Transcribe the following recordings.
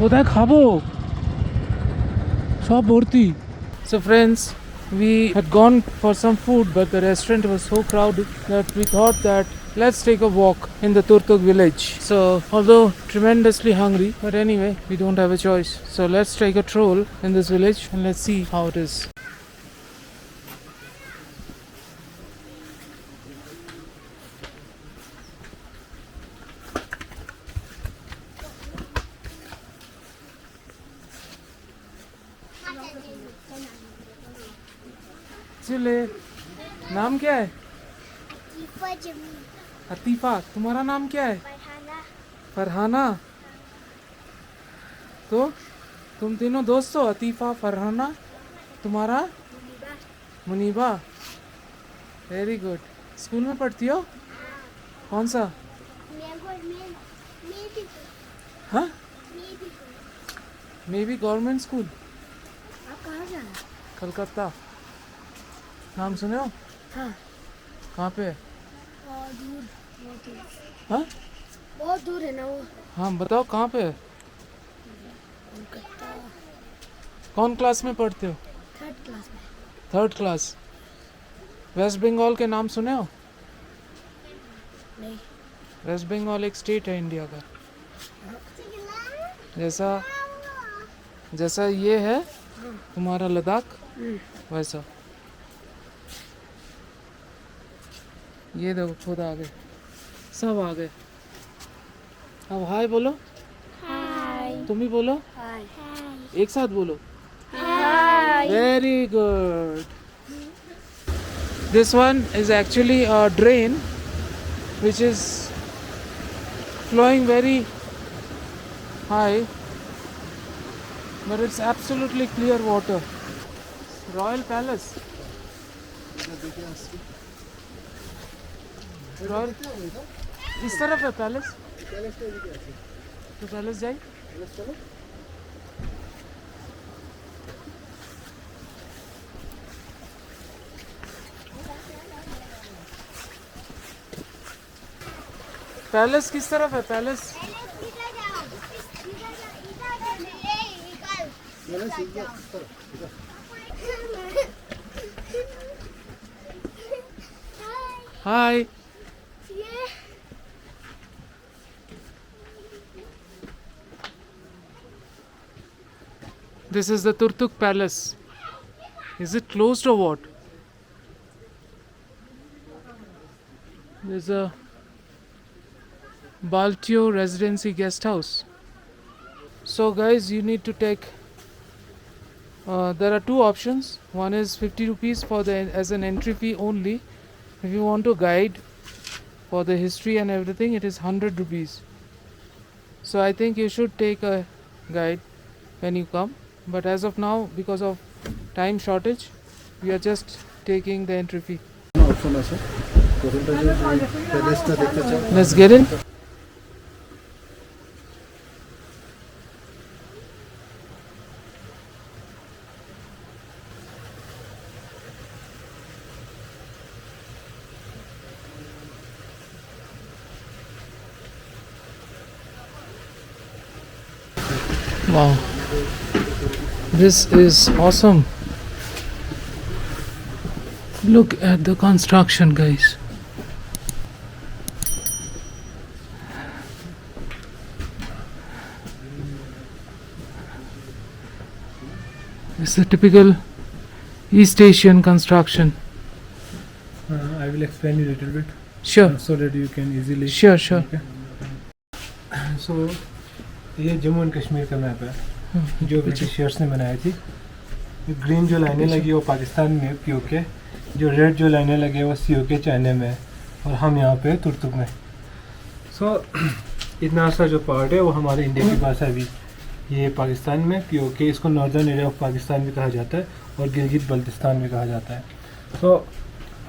কোথায় খাবো সব ভর্তি So friends, we had gone for some food, but the restaurant was so crowded that we thought that let's take a walk in the Turtuk village. So although tremendously hungry, but anyway we don't have a choice, so let's take a stroll in this village and let's see how it is. चले नाम क्या है अतीफा तुम्हारा नाम क्या है फरहाना तो तुम तीनों दोस्त हो अतीफा फरहाना तुम्हारा मुनीबा वेरी गुड स्कूल में पढ़ती हो कौन सा हाँ may be government school Calcutta नाम सुने हो हाँ कहाँ पे है बहुत दूर हाँ बहुत दूर है ना वो हाँ बताओ कहाँ पे है कोलकाता कौन क्लास में पढ़ते हो थर्ड क्लास में थर्ड क्लास वेस्ट बंगाल के नाम सुने हो नहीं वेस्ट बंगाल एक स्टेट है इंडिया का जैसा जैसा ये है तुम्हारा लद्दाख वैसा ये देखो खुद आ गए सब आ गए अब हाय बोलो हाय तुम ही बोलो हाय एक साथ बोलो hi very good this one is actually a drain which is flowing very high but it's absolutely clear water. Royal Palace. Royal इस तरफ है पैलेस तो पैलेस जाए पैलेस किस तरफ है palace hi This is the Turtuk Palace. Is it closed or what? There's a Baltio Residency Guest House. So guys, you need to take there are two options. One is 50 rupees for the as an entry fee only. If you want to guide for the history and everything, it is 100 rupees. So I think you should take a guide when you come. But as of now, because of time shortage, we are just taking the entry fee. Let's get in. Wow. This is awesome. Look at the construction, guys. It's a typical East Asian construction. I will explain you a little bit Sure. so that you can easily. Sure. Okay. So, ये Jammu and Kashmir का map है जो Britishers ने बनाई थी। Green जो लाइनें लगी वो पाकिस्तान में पीओके, जो रेड जो लाइनें लगी वो सीओके चाइना में है और हम यहाँ पे तुर्तुक में। सो इतना सा जो पार्ट है वो हमारे इंडिया के पास है अभी। ये पाकिस्तान में पीओके, इसको नॉर्दर्न एरिया ऑफ पाकिस्तान भी कहा जाता है और गिलगित बल्तिस्तान भी कहा जाता है। तो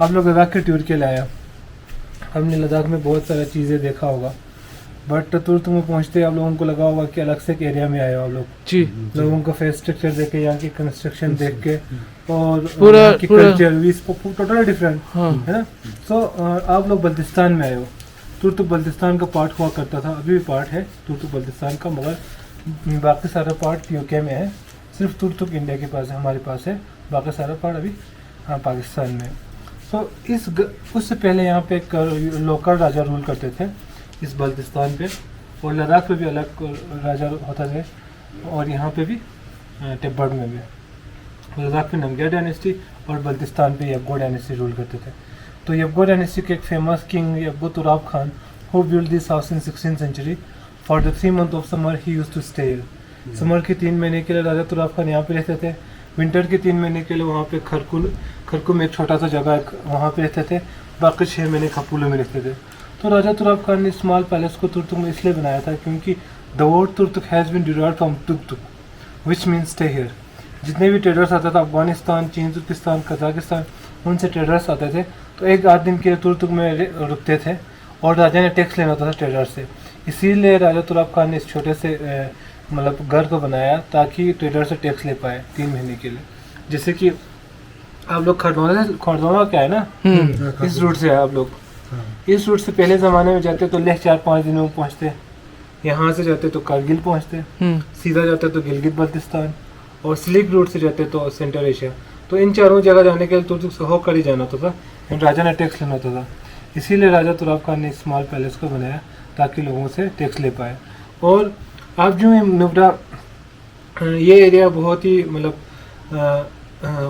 आप लोग लद्दाख के टूर के लिए आया, हमने लद्दाख में बहुत सारी चीज़ें देखा होगा, बट तुर्तुक में पहुंचते आप लोगों को लगा होगा कि अलग से एक एरिया में आए हो आप लोग। जी। लोगों का फेस स्ट्रक्चर देख के, यहाँ की कंस्ट्रक्शन देख के और पूरा यहाँ की कल्चर भी टोटली डिफरेंट हाँ। है ना। सो आप लोग बल्तिस्तान में आए हो। तुर्तुक बल्तिस्तान का पार्ट हुआ करता था, अभी भी पार्ट है तुर्तुक बल्तिस्तान का, मगर बाकी सारा पार्ट यूके में है, सिर्फ तुर्तुक इंडिया के पास है, हमारे पास है, बाकी सारा पार्ट अभी पाकिस्तान में है। तो उससे पहले यहाँ पे एक लोकल राजा रूल करते थे इस बल्तिस्तान पे, और लद्दाख पे भी अलग राजा होता थे, और यहाँ पे भी तिब्बत में भी। लद्दाख पे नमग्या डायनेस्टी और बल्तिस्तान पे यबगो डायनेस्टी रूल करते थे। तो यबगो डायनेस्टी के एक famous king Yabgo Turab Khan who build this house in 16th century। For the 3 months of summer he used to stay. Summer के 3 महीने के लिए राजा तुराब खान यहाँ पे रहते थे, विंटर के 3 महीने के लिए वहाँ पे खरकू में एक छोटा सा जगह वहाँ पे रहते थे, बाकी 6 महीने खपूलो में रहते थे। तो राजा तुराब खान ने स्मॉल पैलेस को तुर्तुक में इसलिए बनाया था क्योंकि the word Turtuk has been derived from Turtuk which means stay here. जितने भी ट्रेडर्स आते थे अफगानिस्तान, चीन, तुर्किस्तान, कजाकिस्तान, उनसे ट्रेडर्स आते थे तो एक आध दिन के लिए तुर्तुक में रुकते थे, और राजा ने टैक्स लेना होता था ट्रेडर्स से। इसीलिए राजा तुराब खान ने इस छोटे से मतलब घर को बनाया ताकि ट्रेडर से टैक्स ले पाए 3 महीने के लिए। जैसे कि आप लोग खरदोना क्या है ना, इस रूट से है आप लोग, इस रूट से पहले ज़माने में जाते तो लेह 4-5 दिनों में पहुँचते, यहाँ से जाते तो कारगिल पहुँचते, सीधा जाते तो गिलगित बल्तिस्तान, और स्लिक रूट से जाते तो सेंट्रल एशिया। तो इन चारों जगह जाने के लिए तुर्तुक से होकर ही जाना होता था, राजा ने टैक्स लेना होता था। इसीलिए राजा तुराब खान ने स्मॉल पैलेस को बनाया ताकि लोगों से टैक्स ले पाए। और आप जो नुब्रा, ये एरिया बहुत ही मतलब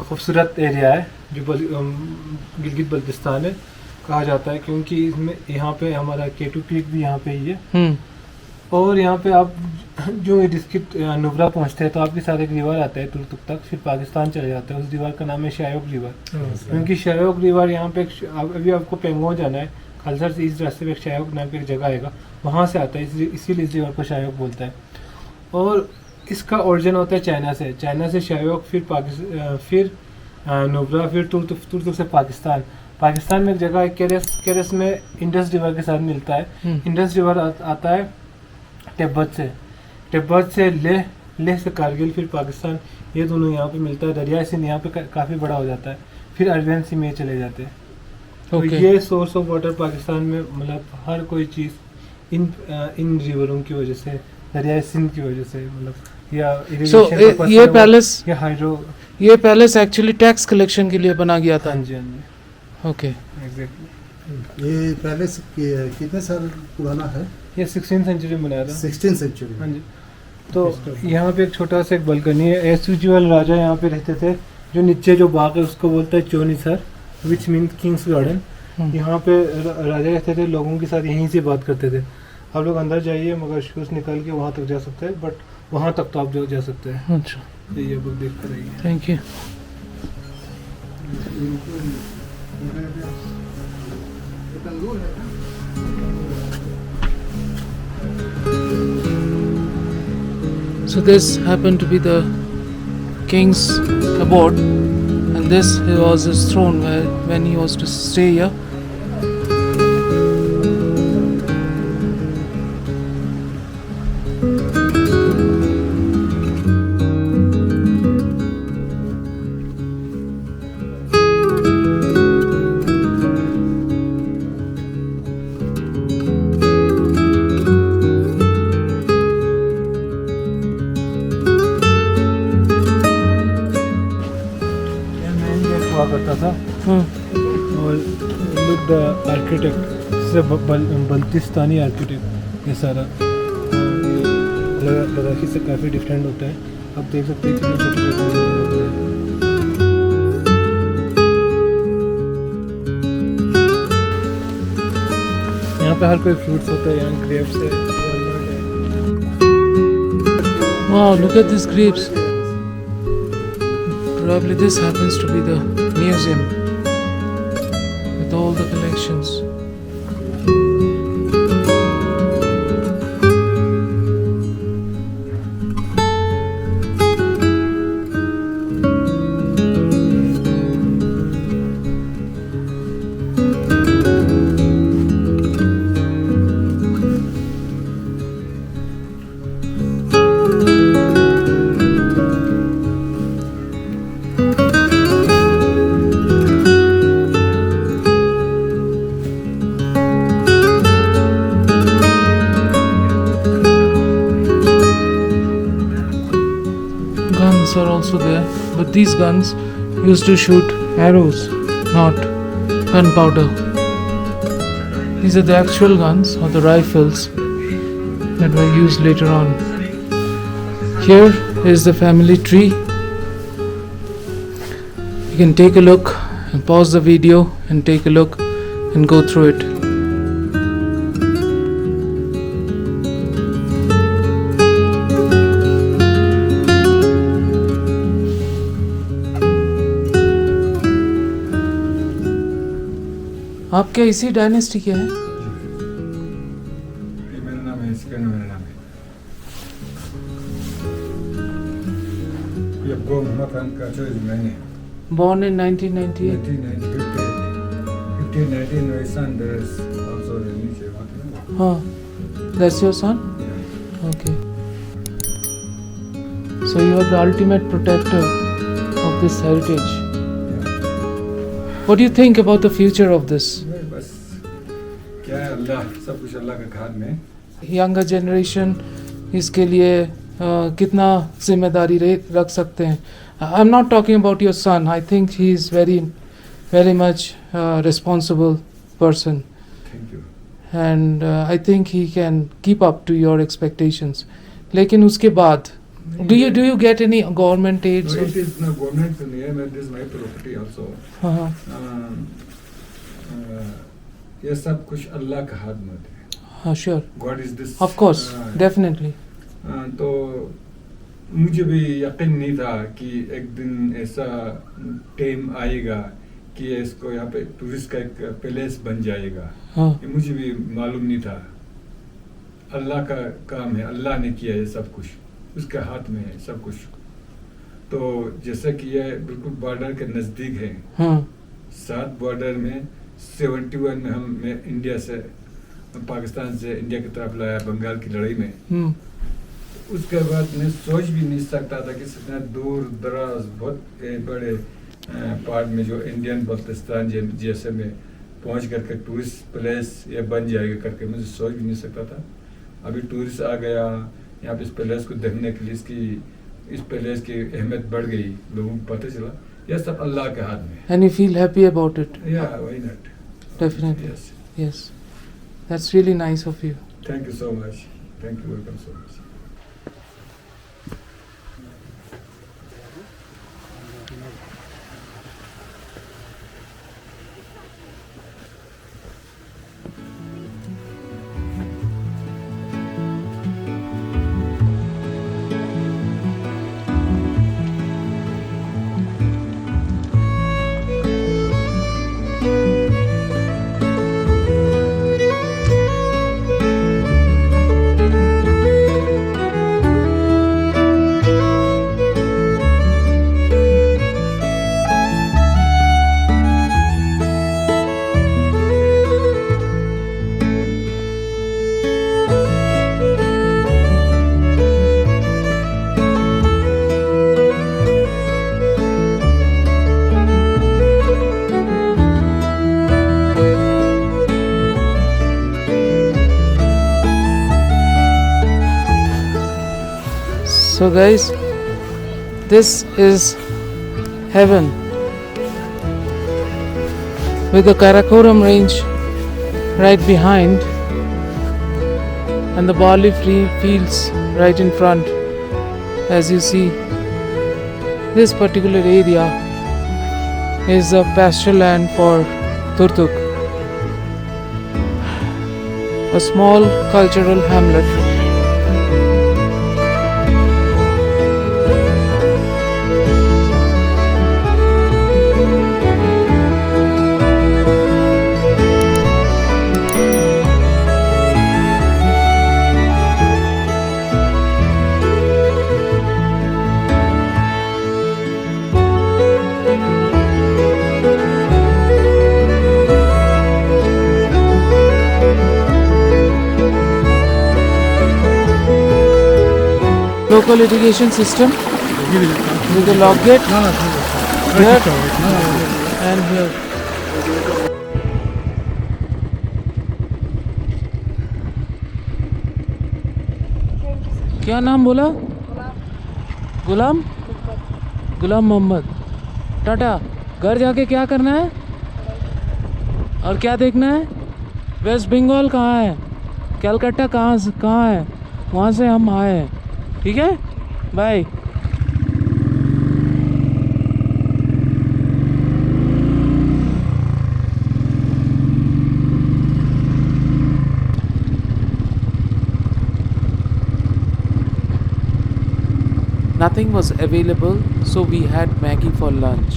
खूबसूरत एरिया है जो गिलगित बल्तिस्तान है कहा जाता है, क्योंकि इसमें यहाँ पे हमारा केटू क्रीक भी यहाँ पे ही है। और यहाँ पे आप जो डिस्ट्रिक्ट नुब्रा पहुँचते हैं तो आपके साथ एक रिवर आता है तुर्तुक तक, फिर पाकिस्तान चले जाते हैं। उस रिवर का नाम है शायोग रिवर, क्योंकि शायोग रिवर यहाँ पे अभी आपको पेंगोंग जाना है, खालसर से इस रास्ते पे एक शायोग नाम की एक जगह आएगा, वहाँ से आता है, इसीलिए इस रिवर को शायोग बोलता है। और इसका ओरिजिन होता है चाइना से शायोग, फिर नुब्रा, फिर तुर्तुक से पाकिस्तान में एक जगह है केरस में इंडस रिवर के साथ मिलता है। इंडस रिवर आता है तिब्बत से लेह से कारगिल, फिर पाकिस्तान, ये दोनों यहाँ पे मिलता है। दरिया सिंध यहाँ पे काफ़ी बड़ा हो जाता है, फिर अरबियन सी में चले जाते हैं। तो ये सोर्स ऑफ वाटर पाकिस्तान में मतलब हर कोई चीज़ इन रिवरों की वजह से, दरिया सिंध की वजह से, मतलब या ये पैलेस एक्चुअली टैक्स कलेक्शन के लिए बना गया था। हाँ जी, हाँ जी, ओके, एग्जैक्टली। ये पैलेस कितने साल पुराना है? ये 16th century में बनाया था। 16th century। हाँ जी। तो यहाँ पे एक छोटा सा एक बल्कनी है। एज यूजुअल राजा यहाँ पे रहते थे। जो नीचे जो बाग है उसको बोलता है चोनीसर, विच मीन किंग्स गार्डन। यहाँ पे राजा रहते थे, लोगों के साथ यहीं से बात करते थे। आप लोग अंदर जाइए, मगर शूज़ निकाल के वहाँ तक जा सकते हैं, बट वहाँ तक तो आप जा सकते हैं। अच्छा, तो ये बुक देख कर आइए। Thank you. So this happened to be the king's abode, and this was his throne when he was to stay here. करता था। और लुक द आर्किटेक्ट से बल्तिस्तानी आर्किटेक्ट, ये सारा लद्दाखी से काफ़ी डिफरेंट होता है। आप देख सकते हैं कितने छोटे-छोटे यहाँ पे हर कोई फ्रूट्स होता है, यहाँ ग्रेप्स है। Wow, look at these grapes. Probably this happens to be the museum with all the collections. but these guns used to shoot arrows, not gunpowder. These are the actual guns or the rifles that were used later on. Here is the family tree. You can take a look and pause the video and take a look and go through it. आपके इसी dynasty के हैं? ये मेरा नाम है, इसका मेरा नाम है। ये गो मोहम्मद खान का चॉइस मैंने Born in 1998. 1519 my son there is also the नीचे वहाँ पे। Huh. That's your son? Yeah. Okay. So you are the ultimate protector of this heritage. What do you think about the future of this? बस क्या है, अल्लाह सब कुछ अल्लाह के हाथ में। Younger generation इसके लिए कितना जिम्मेदारी रख सकते हैं? I'm not talking about your son. I think he is very much responsible person, Thank you. and I think he can keep up to your expectations. लेकिन उसके बाद, do you get any government aids? No, it is no government to me. This is my property also. हाँ ये सब कुछ अल्लाह के हाथ में है। हाँ sure. God is this. Of course, definitely. तो मुझे भी यकीन नहीं था कि एक दिन ऐसा टाइम आएगा कि इसको यहाँ पे टूरिस्ट का एक पैलेस बन जाएगा। हाँ ये मुझे भी मालूम नहीं था। अल्लाह का काम है, अल्लाह ने किया है सब कुछ, उसके हाथ में है सब कुछ। तो जैसा कि ये बिल्कुल बॉर्डर के नज़दीक है, हाँ 7 बॉर्डर में 71 में मैं इंडिया से, पाकिस्तान से इंडिया की तरफ लाया बंगाल की लड़ाई में। उसके बाद मैं सोच भी नहीं सकता था कि इतना दूर दराज बहुत बड़े पार्ट में जो इंडियन बल्तिस्तान जैसे में पहुंच करके टूरिस्ट प्लेस ये बन जाएगा करके मुझे सोच भी नहीं सकता था। अभी टूरिस्ट आ गया यहाँ पे इस पैलेस को देखने के लिए, इस पैलेस की अहमियत बढ़ गई, लोगों को पता चला। यह सब अल्लाह के हाथ में। And you feel happy about it? Yeah, why not? Definitely. Yes. Yes. That's really nice of you. Thank you so much. Thank you, welcome so much. So guys, this is heaven with the Karakoram range right behind and the barley fields right in front. As you see, this particular area is a pasture land for Turtuk, a small cultural hamlet. Local irrigation system with a log gate here and here. क्या नाम बोला? गुलाम? गुलाम मोहम्मद टाटा। घर जाके क्या करना है और क्या देखना है? वेस्ट बंगाल कहाँ है, कलकत्ता कहाँ है, वहाँ से हम आए हैं। ठीक है, bye. Nothing was available, so we had Maggie for lunch.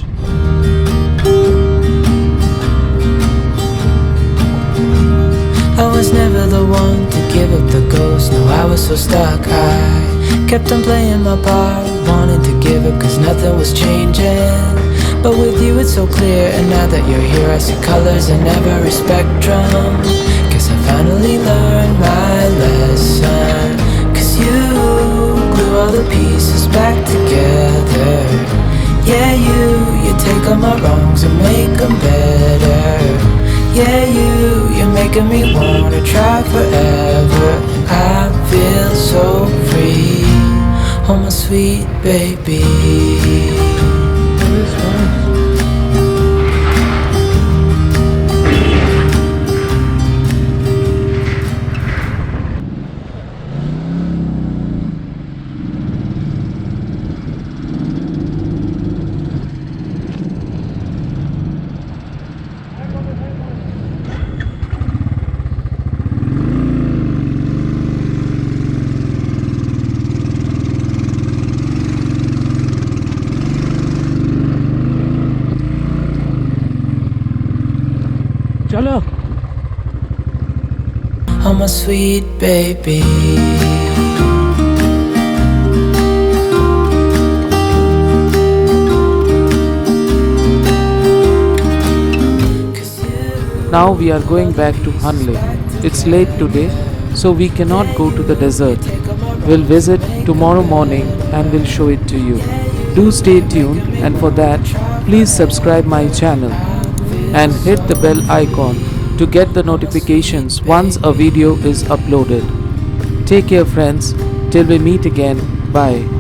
I was never the one to give up the ghost. No, I was so stuck. I kept on playing my part, wanted to give up cause nothing was changing. But with you it's so clear, and now that you're here I see colors in every spectrum. Guess I finally learned my lesson. Cause you glue all the pieces back together. Yeah, you take all my wrongs and make them better. Yeah, you're making me wanna try forever. I feel so free, oh my sweet baby. चलो। Oh my sweet baby. Now we are going back to Hanle. It's late today, so we cannot go to the desert. We'll visit tomorrow morning and we'll show it to you. Do stay tuned, and for that, please subscribe my channel and hit the bell icon to get the notifications once a video is uploaded. Take care friends, till we meet again, bye.